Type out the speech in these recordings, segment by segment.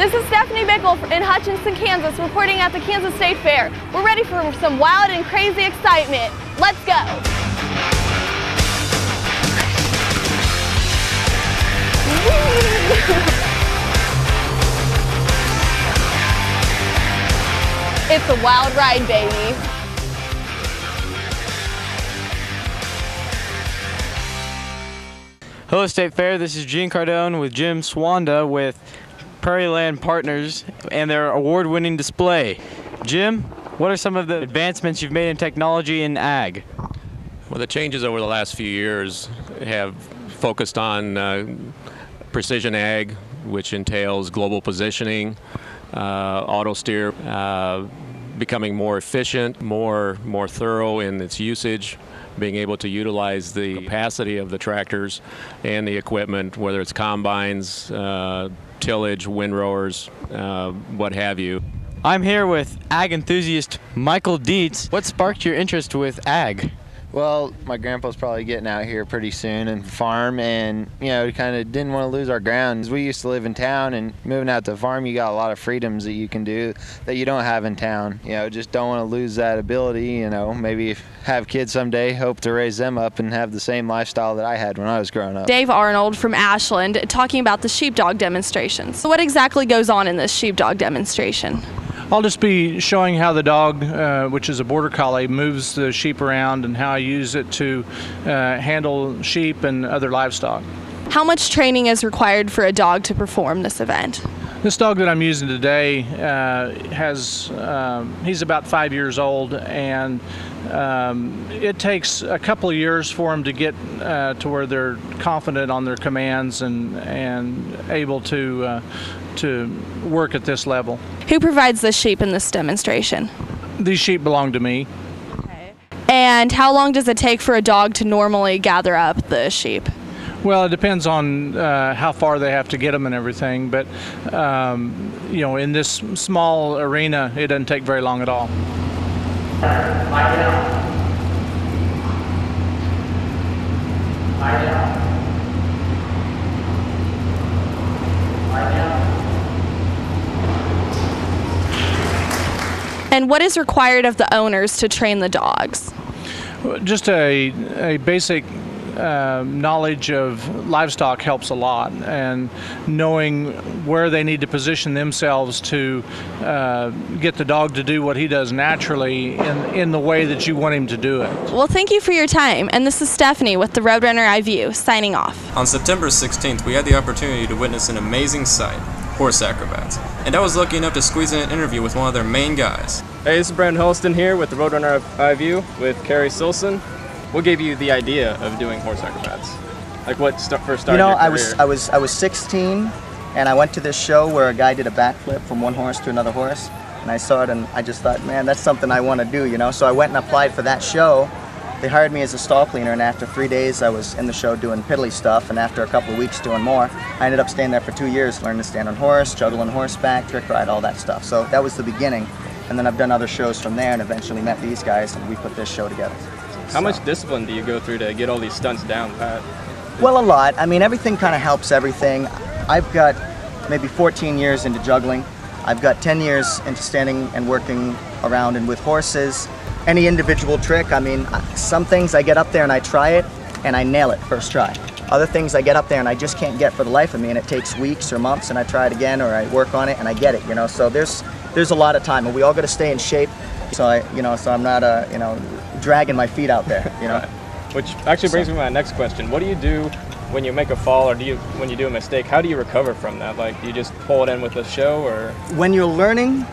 This is Stephanie Bickle in Hutchinson, Kansas, reporting at the Kansas State Fair. We're ready for some wild and crazy excitement. Let's go! It's a wild ride, baby. Hello State Fair, this is Gene Cardone with Jim Swanda with Prairie Land Partners and their award-winning display. Jim, what are some of the advancements you've made in technology in ag? Well, the changes over the last few years have focused on precision ag, which entails global positioning, auto steer, becoming more efficient, more thorough in its usage, being able to utilize the capacity of the tractors and the equipment, whether it's combines, tillage, windrowers, what have you. I'm here with ag enthusiast Michael Dietz. What sparked your interest with ag? Well, my grandpa's probably getting out here pretty soon and farm, and we kind of didn't want to lose our ground. We used to live in town, and moving out to the farm, you got a lot of freedoms that you can do that you don't have in town. Just don't want to lose that ability. Maybe have kids someday, hope to raise them up and have the same lifestyle that I had when I was growing up. Dave Arnold from Ashland talking about the sheepdog demonstrations. So what exactly goes on in this sheepdog demonstration? I'll just be showing how the dog, which is a border collie, moves the sheep around and how I use it to handle sheep and other livestock. How much training is required for a dog to perform this event? This dog that I'm using today he's about 5 years old, and it takes a couple of years for him to get to where they're confident on their commands and able to work at this level. Who provides the sheep in this demonstration? These sheep belong to me. Okay. And how long does it take for a dog to normally gather up the sheep? Well, it depends on how far they have to get them and everything, but in this small arena, it doesn't take very long at all. Lie down. Lie down. Lie down. And what is required of the owners to train the dogs? Just a basic knowledge of livestock helps a lot, and knowing where they need to position themselves to get the dog to do what he does naturally in the way that you want him to do it. Well, thank you for your time, and this is Stephanie with the Roadrunner iView signing off. On September 16th, we had the opportunity to witness an amazing sight, horse acrobats, and I was lucky enough to squeeze in an interview with one of their main guys. Hey, this is Brandon Holston here with the Roadrunner iView with Carrie Silson. What gave you the idea of doing horse acrobats? Like what first started your career? I was 16, and I went to this show where a guy did a backflip from one horse to another horse, and I saw it, and I just thought, man, that's something I want to do, So I went and applied for that show. They hired me as a stall cleaner, and after 3 days, I was in the show doing piddly stuff, and after a couple of weeks doing more, I ended up staying there for 2 years, learning to stand on horse, juggle on horseback, trick ride, all that stuff. So that was the beginning, and then I've done other shows from there, and eventually met these guys, and we put this show together. How much discipline do you go through to get all these stunts down pat? Well, a lot. I mean, everything kind of helps everything. I've got maybe 14 years into juggling. I've got 10 years into standing and working around and with horses. Any individual trick, I mean, some things I get up there and I try it and I nail it first try. Other things I get up there and I just can't get for the life of me, and it takes weeks or months, and I try it again, or I work on it and I get it, So there's a lot of time, and we all got to stay in shape. So I'm not dragging my feet out there, Right. Which actually brings me to my next question. What do you do when you make a fall, or when you do a mistake? How do you recover from that? Like, do you just pull it in with the show, or? When you're learning,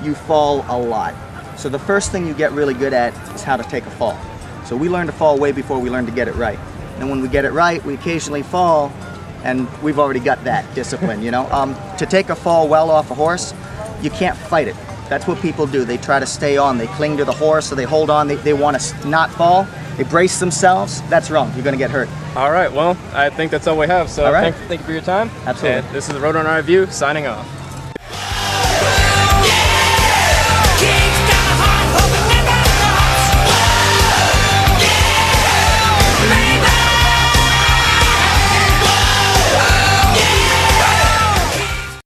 you fall a lot. So the first thing you get really good at is how to take a fall. So we learn to fall way before we learn to get it right. And when we get it right, we occasionally fall, and we've already got that discipline, To take a fall well off a horse, you can't fight it. That's what people do. They try to stay on. They cling to the horse, or they hold on. They want to not fall. They brace themselves. That's wrong. You're going to get hurt. All right. Well, I think that's all we have. So all right. Thank you for your time. Absolutely. And this is the Roadrunner iView signing off.